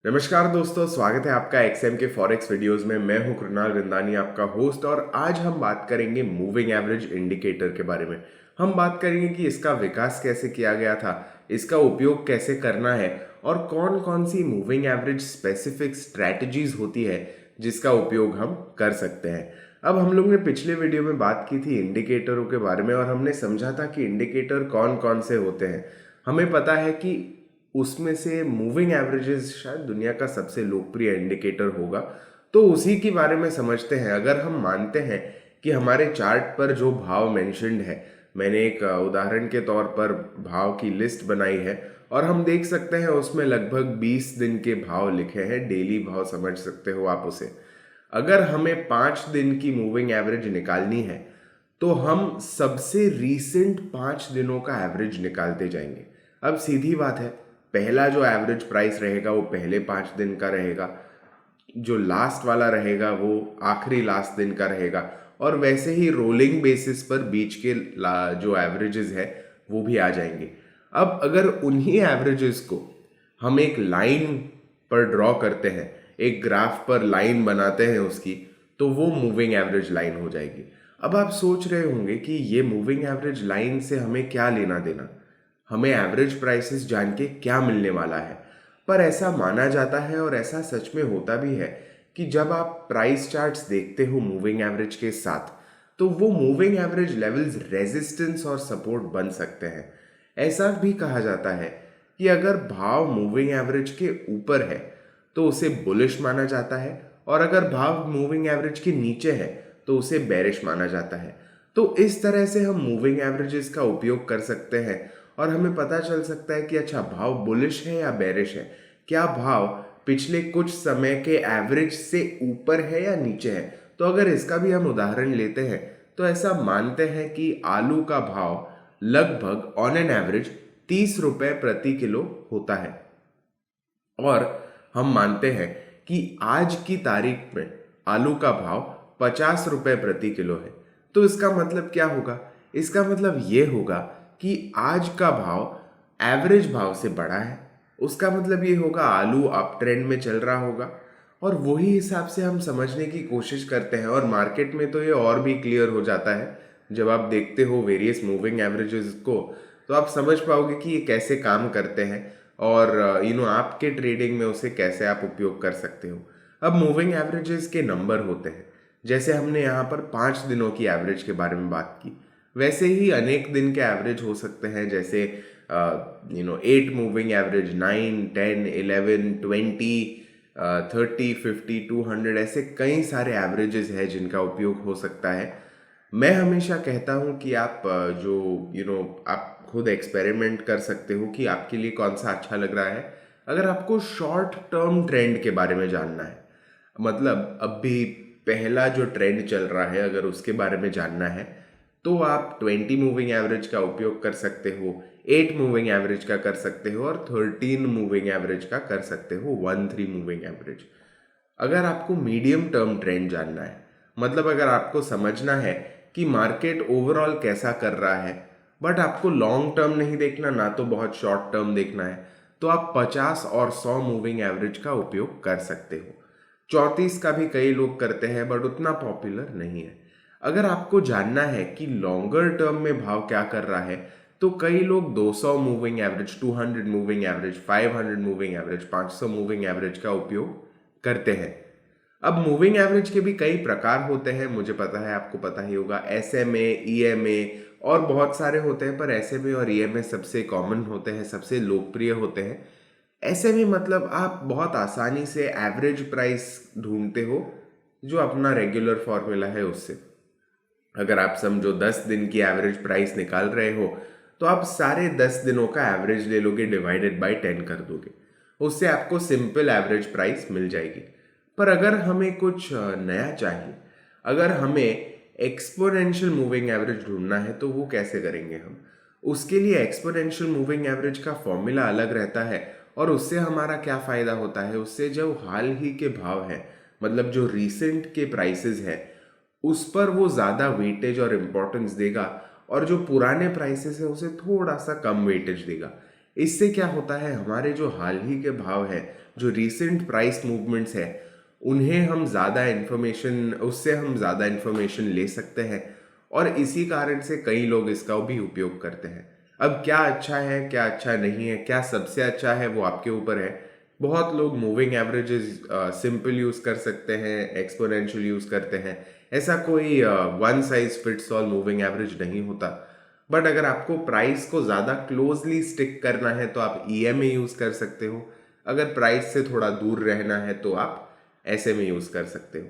नमस्कार दोस्तों, स्वागत है आपका एक्सएम के फॉरेक्स वीडियोस में। मैं हूं कृणाल रिंदानी, आपका होस्ट, और आज हम बात करेंगे मूविंग एवरेज इंडिकेटर के बारे में। हम बात करेंगे कि इसका विकास कैसे किया गया था, इसका उपयोग कैसे करना है और कौन कौन सी मूविंग एवरेज स्पेसिफिक स्ट्रैटेजीज होती है जिसका उपयोग हम कर सकते हैं। अब हम लोग ने पिछले वीडियो में बात की थी इंडिकेटरों के बारे में और हमने समझा था कि इंडिकेटर कौन कौन से होते हैं। हमें पता है कि उसमें से मूविंग एवरेजेस शायद दुनिया का सबसे लोकप्रिय इंडिकेटर होगा, तो उसी के बारे में समझते हैं। अगर हम मानते हैं कि हमारे चार्ट पर जो भाव मेंशन्ड है, मैंने एक उदाहरण के तौर पर भाव की लिस्ट बनाई है और हम देख सकते हैं उसमें लगभग 20 दिन के भाव लिखे हैं, डेली भाव समझ सकते हो आप उसे। अगर हमें 5 दिन की मूविंग एवरेज निकालनी है तो हम सबसे रीसेंट 5 दिनों का एवरेज निकालते जाएंगे। अब सीधी बात है, पहला जो एवरेज प्राइस रहेगा वो पहले 5 दिन का रहेगा, जो लास्ट वाला रहेगा वो आखिरी लास्ट दिन का रहेगा, और वैसे ही रोलिंग बेसिस पर बीच के जो एवरेजेस है वो भी आ जाएंगे। अब अगर उन्हीं एवरेजेस को हम एक लाइन पर ड्रॉ करते हैं, एक ग्राफ पर लाइन बनाते हैं उसकी, तो वो मूविंग एवरेज लाइन हो जाएगी। अब आप सोच रहे होंगे कि ये मूविंग एवरेज लाइन से हमें क्या लेना देना, हमें एवरेज प्राइसेस जान के क्या मिलने वाला है। पर ऐसा माना जाता है और ऐसा सच में होता भी है कि जब आप प्राइस चार्ट्स देखते हो मूविंग एवरेज के साथ, तो वो मूविंग एवरेज लेवल्स रेजिस्टेंस और सपोर्ट बन सकते हैं। ऐसा भी कहा जाता है कि अगर भाव मूविंग एवरेज के ऊपर है तो उसे बुलिश माना जाता है, और अगर भाव मूविंग एवरेज के नीचे है तो उसे बेरिश माना जाता है। तो इस तरह से हम मूविंग एवरेजेस का उपयोग कर सकते हैं और हमें पता चल सकता है कि अच्छा, भाव बुलिश है या बेरिश है, क्या भाव पिछले कुछ समय के एवरेज से ऊपर है या नीचे है। तो अगर इसका भी हम उदाहरण लेते हैं तो ऐसा मानते हैं कि आलू का भाव लगभग ऑन एन एवरेज 30 रुपए प्रति किलो होता है, और हम मानते हैं कि आज की तारीख में आलू का भाव 50 रुपए प्रति किलो है। तो इसका मतलब क्या होगा? इसका मतलब ये होगा कि आज का भाव एवरेज भाव से बड़ा है। उसका मतलब ये होगा आलू अप ट्रेंड में चल रहा होगा, और वही हिसाब से हम समझने की कोशिश करते हैं। और मार्केट में तो ये और भी क्लियर हो जाता है, जब आप देखते हो वेरियस मूविंग एवरेजेस को, तो आप समझ पाओगे कि ये कैसे काम करते हैं और आपके ट्रेडिंग में उसे कैसे आप उपयोग कर सकते हो। अब मूविंग एवरेजेस के नंबर होते हैं, जैसे हमने यहाँ पर 5 दिनों की एवरेज के बारे में बात की, वैसे ही अनेक दिन के एवरेज हो सकते हैं, जैसे 8 मूविंग एवरेज, 9, 10, 11, 20, 30, 50, 200, ऐसे कई सारे एवरेजेस हैं जिनका उपयोग हो सकता है। मैं हमेशा कहता हूँ कि आप आप खुद एक्सपेरिमेंट कर सकते हो कि आपके लिए कौन सा अच्छा लग रहा है। अगर आपको शॉर्ट टर्म ट्रेंड के बारे में जानना है, मतलब अभी पहला जो ट्रेंड चल रहा है, अगर उसके बारे में जानना है, तो आप 20 मूविंग एवरेज का उपयोग कर सकते हो, 8 मूविंग एवरेज का कर सकते हो, और 13 मूविंग एवरेज का कर सकते हो, 13 मूविंग एवरेज। अगर आपको मीडियम टर्म ट्रेंड जानना है, मतलब अगर आपको समझना है कि मार्केट ओवरऑल कैसा कर रहा है, बट आपको लॉन्ग टर्म नहीं देखना, ना तो बहुत शॉर्ट टर्म देखना है, तो आप 50 और 100 मूविंग एवरेज का उपयोग कर सकते हो। 34 का भी कई लोग करते हैं, बट उतना पॉपुलर नहीं है। अगर आपको जानना है कि लॉन्गर टर्म में भाव क्या कर रहा है, तो कई लोग 200 moving average, 200 moving average, 500 moving average, 500 moving average का उपयोग करते हैं। अब मूविंग एवरेज के भी कई प्रकार होते हैं, मुझे पता है, आपको पता ही होगा, एसएमए, ईएमए और बहुत सारे होते हैं, पर एसएमए और ईएमए सबसे कॉमन होते हैं, सबसे लोकप्रिय होते हैं। एसएमए मतलब आप बहुत आसानी से एवरेज प्राइस ढूंढते हो, जो अपना रेगुलर फॉर्मूला है उससे। अगर आप समझो 10 दिन की एवरेज प्राइस निकाल रहे हो, तो आप सारे 10 दिनों का एवरेज ले लोगे, डिवाइडेड बाय 10 कर दोगे, उससे आपको सिंपल एवरेज प्राइस मिल जाएगी। पर अगर हमें कुछ नया चाहिए, अगर हमें एक्सपोनेंशियल मूविंग एवरेज ढूंढना है, तो वो कैसे करेंगे हम? उसके लिए एक्सपोनेंशियल मूविंग एवरेज का फॉर्मूला अलग रहता है, और उससे हमारा क्या फ़ायदा होता है? उससे जो हाल ही के भाव हैं, मतलब जो रीसेंट के प्राइसेस हैं, उस पर वो ज़्यादा वेटेज और इम्पोर्टेंस देगा, और जो पुराने प्राइसेस है उसे थोड़ा सा कम वेटेज देगा। इससे क्या होता है, हमारे जो हाल ही के भाव है, जो रीसेंट प्राइस मूवमेंट्स है, उन्हें हम ज़्यादा इन्फॉर्मेशन उससे हम ज़्यादा इन्फॉर्मेशन ले सकते हैं और इसी कारण से कई लोग इसका भी उपयोग करते हैं। अब क्या अच्छा है क्या अच्छा नहीं है, क्या सबसे अच्छा है, वो आपके ऊपर है। बहुत लोग मूविंग एवरेजेस सिंपल यूज़ कर सकते हैं, एक्सपोनेंशियल यूज़ करते हैं। ऐसा कोई one size fits all moving average नहीं होता। बट अगर आपको प्राइस को ज़्यादा क्लोजली स्टिक करना है तो आप ईएमए यूज़ कर सकते हो। अगर प्राइस से थोड़ा दूर रहना है तो आप एसएमए यूज़ कर सकते हो।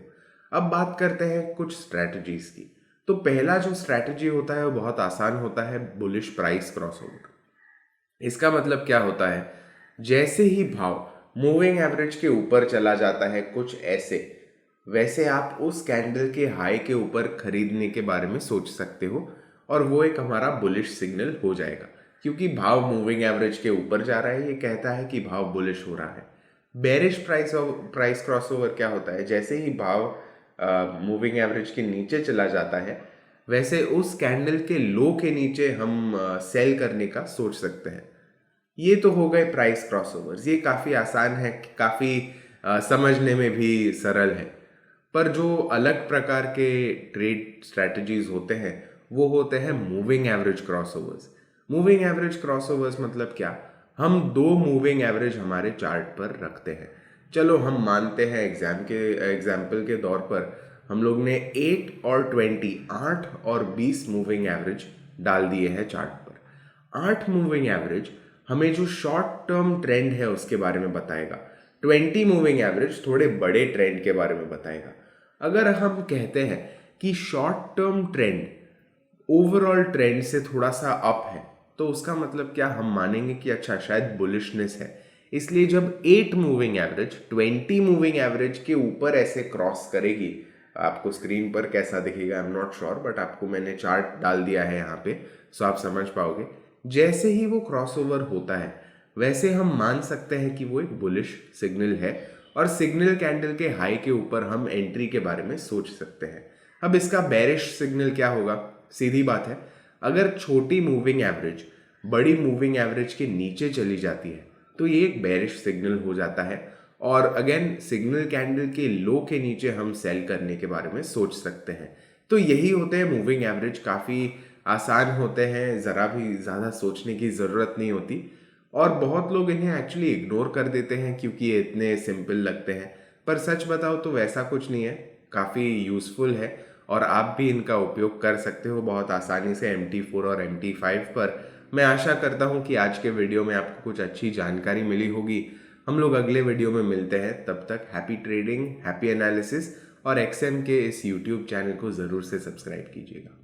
अब बात करते हैं कुछ स्ट्रैटेजीज की। तो पहला जो स्ट्रैटेजी होता है वो बहुत आसान होता है, बुलिश प्राइस क्रॉसओवर। इसका मतलब क्या होता है, जैसे ही भाव मूविंग एवरेज के ऊपर चला जाता है कुछ ऐसे, वैसे आप उस कैंडल के हाई के ऊपर खरीदने के बारे में सोच सकते हो और वो एक हमारा बुलिश सिग्नल हो जाएगा, क्योंकि भाव मूविंग एवरेज के ऊपर जा रहा है, ये कहता है कि भाव बुलिश हो रहा है। बेरिश प्राइस क्रॉसओवर क्या होता है, जैसे ही भाव मूविंग एवरेज के नीचे चला जाता है, वैसे उस कैंडल के लो के नीचे हम सेल करने का सोच सकते हैं। ये तो हो गए प्राइस क्रॉसओवर्स, ये काफ़ी आसान है, काफ़ी समझने में भी सरल है। पर जो अलग प्रकार के ट्रेड स्ट्रैटेजीज होते हैं वो होते हैं moving average crossovers. Moving average crossovers मतलब क्या, हम दो मूविंग एवरेज हमारे चार्ट पर रखते हैं। चलो हम मानते हैं एग्जाम्पल के तौर पर हम लोग ने 8 और 20, 8 और 20 मूविंग एवरेज डाल दिए हैं चार्ट पर। 8 मूविंग एवरेज हमें जो शॉर्ट टर्म ट्रेंड है उसके बारे में बताएगा, 20 मूविंग एवरेज थोड़े बड़े ट्रेंड के बारे में बताएगा। अगर हम कहते हैं कि short term trend overall trend से थोड़ा सा अप है, तो उसका मतलब क्या, हम मानेंगे कि अच्छा शायद बुलिशनेस है। इसलिए जब 8 मूविंग एवरेज 20 मूविंग एवरेज के ऊपर ऐसे क्रॉस करेगी, आपको स्क्रीन पर कैसा दिखेगा I am not sure, but आपको मैंने चार्ट डाल दिया है यहाँ पे सो आप समझ पाओगे। जैसे ही वो क्रॉसओवर होता है वैसे हम मान सकते हैं कि वो एक बुलिश सिग्नल है और सिग्नल कैंडल के हाई के ऊपर हम एंट्री के बारे में सोच सकते हैं। अब इसका बेरिश सिग्नल क्या होगा, सीधी बात है, अगर छोटी मूविंग एवरेज बड़ी मूविंग एवरेज के नीचे चली जाती है तो ये एक बेरिश सिग्नल हो जाता है और अगेन सिग्नल कैंडल के लो के नीचे हम सेल करने के बारे में सोच सकते हैं। तो यही होते हैं मूविंग एवरेज, काफ़ी आसान होते हैं, ज़रा भी ज़्यादा सोचने की ज़रूरत नहीं होती और बहुत लोग इन्हें एक्चुअली इग्नोर कर देते हैं क्योंकि ये इतने सिंपल लगते हैं। पर सच बताओ तो वैसा कुछ नहीं है, काफ़ी यूज़फुल है और आप भी इनका उपयोग कर सकते हो बहुत आसानी से MT4 और MT5 पर। मैं आशा करता हूँ कि आज के वीडियो में आपको कुछ अच्छी जानकारी मिली होगी। हम लोग अगले वीडियो में मिलते हैं, तब तक हैप्पी ट्रेडिंग, हैप्पी एनालिसिस और XM के इस यूट्यूब चैनल को ज़रूर से सब्सक्राइब कीजिएगा।